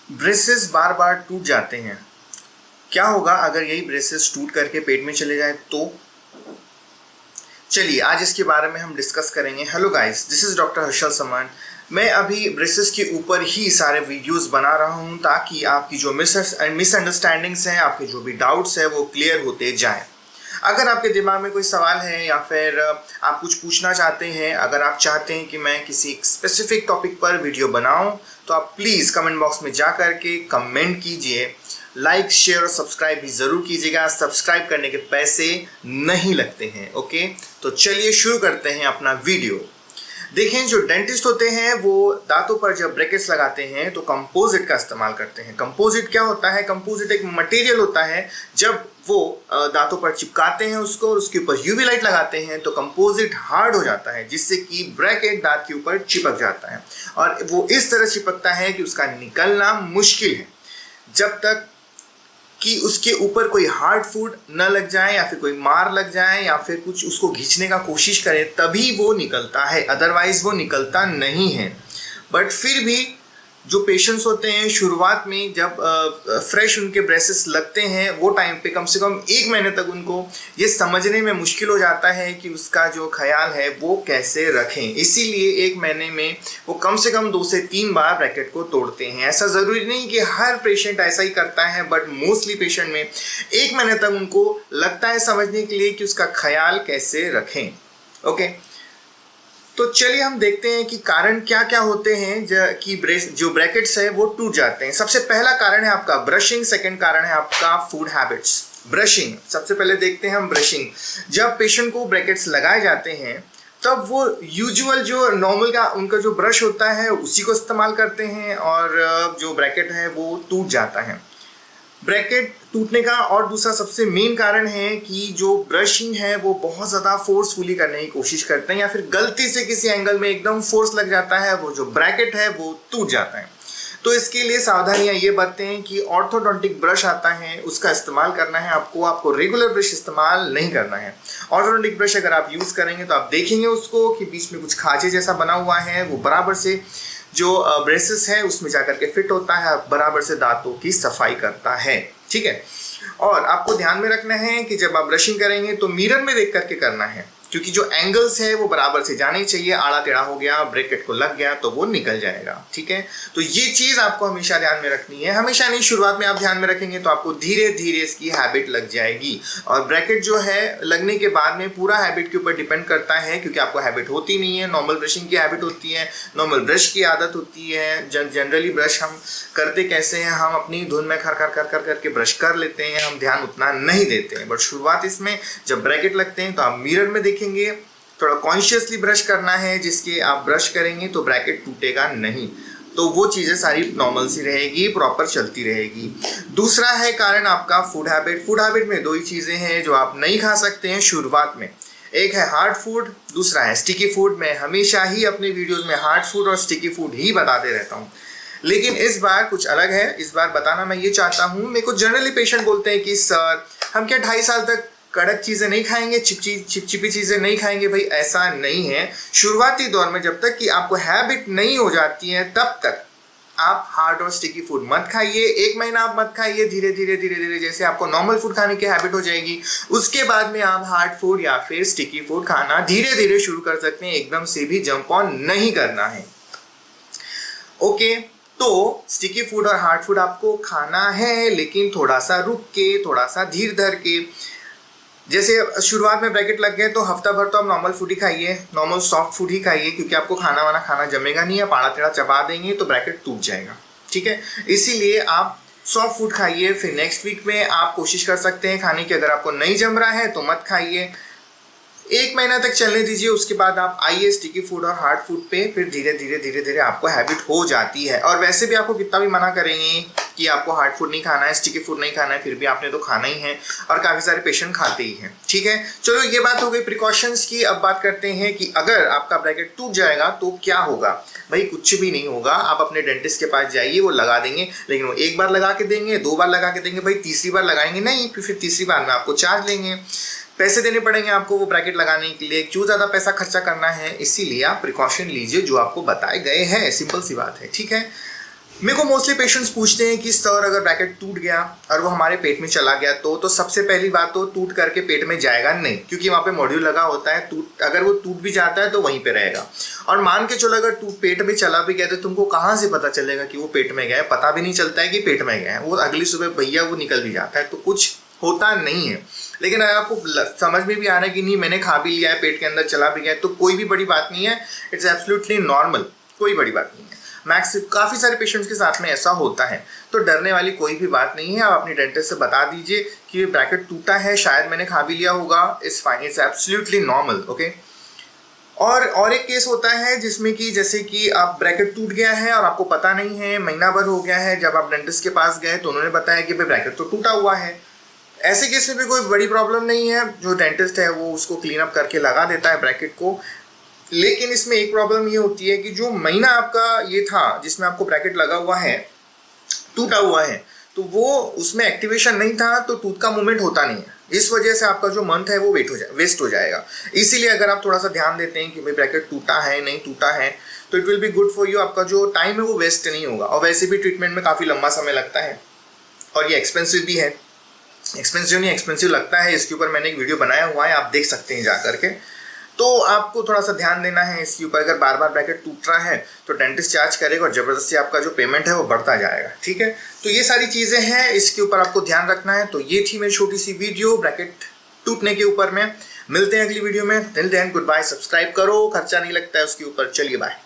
Braces बार बार टूट जाते हैं। क्या होगा अगर यही ब्रेसेस टूट करके पेट में चले जाए तो? चलिए आज इसके बारे में हम डिस्कस करेंगे। Hello guys, this is doctor Harshal समान। मैं अभी ब्रेसेस के ऊपर ही सारे वीडियोस बना रहा हूं ताकि आपकी जो मिसअंडरस्टैंडिंग्स हैं, आपके जो भी डाउट्स हैं वो क्लियर होते जाएं। अगर आपके दिमाग में कोई सवाल है या फिर आप कुछ पूछना चाहते हैं, अगर आप चाहते हैं कि मैं किसी स्पेसिफिक टॉपिक पर वीडियो बनाऊं, तो आप प्लीज़ कमेंट बॉक्स में जा कर के कमेंट कीजिए। लाइक, शेयर और सब्सक्राइब भी ज़रूर कीजिएगा। सब्सक्राइब करने के पैसे नहीं लगते हैं। ओके, तो चलिए शुरू करते हैं अपना वीडियो। देखें, जो डेंटिस्ट होते हैं वो दांतों पर जब ब्रैकेट्स लगाते हैं तो कंपोजिट का इस्तेमाल करते हैं। कंपोजिट क्या होता है? कंपोजिट एक मटेरियल होता है। जब वो दांतों पर चिपकाते हैं उसको और उसके ऊपर यूवी लाइट लगाते हैं तो कंपोजिट हार्ड हो जाता है, जिससे कि ब्रैकेट दांत के ऊपर चिपक जाता है और वो इस तरह चिपकता है कि उसका निकलना मुश्किल है, जब तक कि उसके ऊपर कोई हार्ड फूड न लग जाए या फिर कोई मार लग जाए या फिर कुछ उसको खींचने का कोशिश करे, तभी वो निकलता है, अदरवाइज वो निकलता नहीं है। बट फिर भी जो पेशेंट्स होते हैं शुरुआत में जब फ्रेश उनके ब्रेसेस लगते हैं, वो टाइम पे कम से कम 1 महीने तक उनको ये समझने में मुश्किल हो जाता है कि उसका जो ख्याल है वो कैसे रखें। इसीलिए 1 महीने में वो कम से कम 2 से 3 बार ब्रैकेट को तोड़ते हैं। ऐसा ज़रूरी नहीं कि हर पेशेंट ऐसा ही करता है, बट मोस्टली पेशेंट में 1 महीने तक उनको लगता है समझने के लिए कि उसका ख्याल कैसे रखें। ओके, तो चलिए हम देखते हैं कि कारण क्या क्या होते हैं कि जो ब्रैकेट्स है वो टूट जाते हैं। सबसे पहला कारण है आपका ब्रशिंग, सेकंड कारण है आपका फूड हैबिट्स। ब्रशिंग सबसे पहले देखते हैं हम। ब्रशिंग, जब पेशेंट को ब्रैकेट्स लगाए जाते हैं तब वो यूजुअल जो नॉर्मल का उनका जो ब्रश होता है उसी को इस्तेमाल करते हैं और जो ब्रैकेट है वो टूट जाता है। ब्रैकेट टूटने का और दूसरा सबसे मेन कारण है कि जो ब्रशिंग है वो बहुत ज़्यादा फोर्सफुली करने की कोशिश करते हैं या फिर गलती से किसी एंगल में एकदम फोर्स लग जाता है, वो जो ब्रैकेट है वो टूट जाता है। तो इसके लिए सावधानियां ये बरतें हैं कि ऑर्थोडोंटिक ब्रश आता है उसका इस्तेमाल करना है आपको रेगुलर ब्रश इस्तेमाल नहीं करना है। ऑर्थोडोंटिक ब्रश अगर आप यूज़ करेंगे तो आप देखेंगे उसको कि बीच में कुछ खांचे जैसा बना हुआ है, वो बराबर से जो ब्रेसेस है उसमें जाकर के फिट होता है, बराबर से दांतों की सफाई करता है। ठीक है, और आपको ध्यान में रखना है कि जब आप ब्रशिंग करेंगे तो मिरर में देख करके करना है, क्योंकि जो एंगल्स है वो बराबर से जाने चाहिए। आड़ा टेढ़ा हो गया, ब्रैकेट को लग गया तो वो निकल जाएगा। ठीक है, तो ये चीज़ आपको हमेशा ध्यान में रखनी है। हमेशा नहीं, शुरुआत में आप ध्यान में रखेंगे तो आपको धीरे धीरे इसकी हैबिट लग जाएगी। और ब्रैकेट जो है लगने के बाद में पूरा हैबिट के ऊपर डिपेंड करता है, क्योंकि आपको हैबिट होती नहीं है। नॉर्मल ब्रशिंग की हैबिट होती है, नॉर्मल ब्रश की आदत होती है। जनरली ब्रश हम करते कैसे हैं, हम अपनी धुन में खर खर कर कर करके ब्रश कर लेते हैं, हम ध्यान उतना नहीं देते हैं। बट शुरुआत इसमें जब ब्रैकेट लगते हैं तो आप मिरर में देखेंगे, थोड़ा कॉन्शियसली ब्रश करना है, जिसके आप ब्रश करेंगे तो ब्रैकेट टूटेगा नहीं। तो वो चीज़ें सारी नॉर्मल सी रहेगी, प्रॉपर चलती रहेगी। दूसरा है कारण आपका फूड हैबिट। फूड हैबिट में 2 ही चीज़ें हैं जो आप नहीं खा सकते हैं शुरुआत में। एक है हार्ड फूड, दूसरा है स्टिकी फूड। मैं हमेशा ही अपने वीडियोज़ में हार्ड फूड और स्टिकी फूड ही बताते रहता हूँ, लेकिन इस बार कुछ अलग है। इस बार बताना मैं ये चाहता हूँ, मेरे को जनरली पेशेंट बोलते हैं कि सर हम क्या 2.5 साल तक कड़क चीज़ें नहीं खाएंगे, चिपचिपी चीज़ें नहीं खाएंगे? भाई ऐसा नहीं है। शुरुआती दौर में जब तक कि आपको हैबिट नहीं हो जाती है तब तक आप हार्ड और स्टिकी फूड मत खाइए। 1 महीना आप मत खाइए, धीरे धीरे जैसे आपको नॉर्मल फूड खाने की हैबिट हो जाएगी, उसके बाद में आप हार्ड फूड या फिर स्टिकी फूड खाना धीरे धीरे शुरू कर सकते हैं। एकदम से भी जंप ऑन नहीं करना है। ओके, तो स्टिकी फूड और हार्ड फूड आपको खाना है, लेकिन थोड़ा सा रुक के, थोड़ा सा धीर धर के। जैसे शुरुआत में ब्रैकेट लग गए तो हफ्ता भर तो आप नॉर्मल फूड ही खाइए, नॉर्मल सॉफ्ट फूड ही खाइए, क्योंकि आपको खाना वाना खाना जमेगा नहीं। आप आड़ा टेढ़ा चबा देंगे तो ब्रैकेट टूट जाएगा। ठीक है, इसीलिए आप सॉफ्ट फूड खाइए। फिर नेक्स्ट वीक में आप कोशिश कर सकते हैं खाने की। अगर आपको नहीं जम रहा है तो मत खाइए, 1 महीना तक चलने दीजिए। उसके बाद आप आइए स्टिकी फूड और हार्ड फूड पे, फिर धीरे धीरे आपको हैबिट हो जाती है। और वैसे भी आपको कितना भी मना करेंगे कि आपको हार्ड फूड नहीं खाना है, स्टिकी फूड नहीं खाना है, फिर भी आपने तो खाना ही है, और काफ़ी सारे पेशेंट खाते ही हैं। ठीक है, चलो ये बात हो गई प्रिकॉशंस की। अब बात करते हैं कि अगर आपका ब्रैकेट टूट जाएगा तो क्या होगा। भाई कुछ भी नहीं होगा, आप अपने डेंटिस्ट के पास जाइए, वो लगा देंगे, लेकिन वो 1 बार लगा के देंगे, 2 बार लगा के देंगे। भाई तीसरी बार लगाएंगे नहीं, फिर तीसरी बार में आपको चार्ज लेंगे, पैसे देने पड़ेंगे आपको वो ब्रैकेट लगाने के लिए। क्यों ज़्यादा पैसा खर्चा करना है, इसीलिए आप प्रिकॉशन लीजिए जो आपको बताए गए हैं। सिंपल सी बात है। ठीक है, मेरे को मोस्टली पेशेंट्स पूछते हैं कि सर अगर ब्रैकेट टूट गया और वो हमारे पेट में चला गया तो सबसे पहली बात तो टूट करके पेट में जाएगा नहीं, क्योंकि वहाँ पे मॉड्यूल लगा होता है। अगर वो टूट भी जाता है तो वहीं पे रहेगा। और मान के चलो अगर पेट में चला भी गया तो तुमको कहाँ से पता चलेगा कि वो पेट में गया है? पता भी नहीं चलता है कि पेट में गया है, वो अगली सुबह भैया वो निकल भी जाता है, तो कुछ होता नहीं है। लेकिन अगर आपको समझ में भी आ रहा है कि नहीं मैंने खा भी लिया है, पेट के अंदर चला भी गया है, तो कोई भी बड़ी बात नहीं है, इट्स एब्सोल्युटली नॉर्मल, कोई बड़ी बात नहीं है। काफ़ी सारे पेशेंट्स के साथ में ऐसा होता है, तो डरने वाली कोई भी बात नहीं है। आप अपनी डेंटिस्ट से बता दीजिए कि ये ब्रैकेट टूटा है, शायद मैंने खा भी लिया होगा, it's fine, it's absolutely normal, okay. और एक केस होता है जिसमें कि जैसे कि आप ब्रैकेट टूट गया है और आपको पता नहीं है, महीना भर हो गया है, जब आप डेंटिस्ट के पास गए तो उन्होंने बताया कि भाई ब्रैकेट तो टूटा हुआ है। ऐसे केस में भी कोई बड़ी प्रॉब्लम नहीं है, जो डेंटिस्ट है वो उसको क्लीन अप करके लगा देता है ब्रैकेट को। लेकिन इसमें एक प्रॉब्लम ये होती है कि जो महीना आपका ये था जिसमें आपको ब्रैकेट लगा हुआ है, टूटा हुआ है, तो वो उसमें एक्टिवेशन नहीं था, तो टूथ का मूवमेंट होता नहीं है। इस वजह से आपका जो मंथ है वो वेस्ट हो जाएगा। इसीलिए अगर आप थोड़ा सा ध्यान देते हैं कि भाई ब्रैकेट टूटा है नहीं टूटा है, तो it will be good for you, आपका जो टाइम है वो वेस्ट नहीं होगा। और वैसे भी ट्रीटमेंट में काफ़ी लंबा समय लगता है और ये एक्सपेंसिव भी है। एक्सपेंसिव नहीं, एक्सपेंसिव लगता है, इसके ऊपर मैंने एक वीडियो बनाया हुआ है, आप देख सकते हैं जा करके। तो आपको थोड़ा सा ध्यान देना है इसके ऊपर। अगर बार बार ब्रैकेट टूट रहा है तो डेंटिस्ट चार्ज करेगा और ज़बरदस्ती आपका जो पेमेंट है वो बढ़ता जाएगा, ठीक है। तो ये सारी चीज़ें हैं, इसके ऊपर आपको ध्यान रखना है। तो ये थी मेरी छोटी सी वीडियो ब्रैकेट टूटने के ऊपर में। मिलते हैं अगली वीडियो में, till then good bye. Subscribe करो, खर्चा नहीं लगता है उसके ऊपर। चलिए बाय।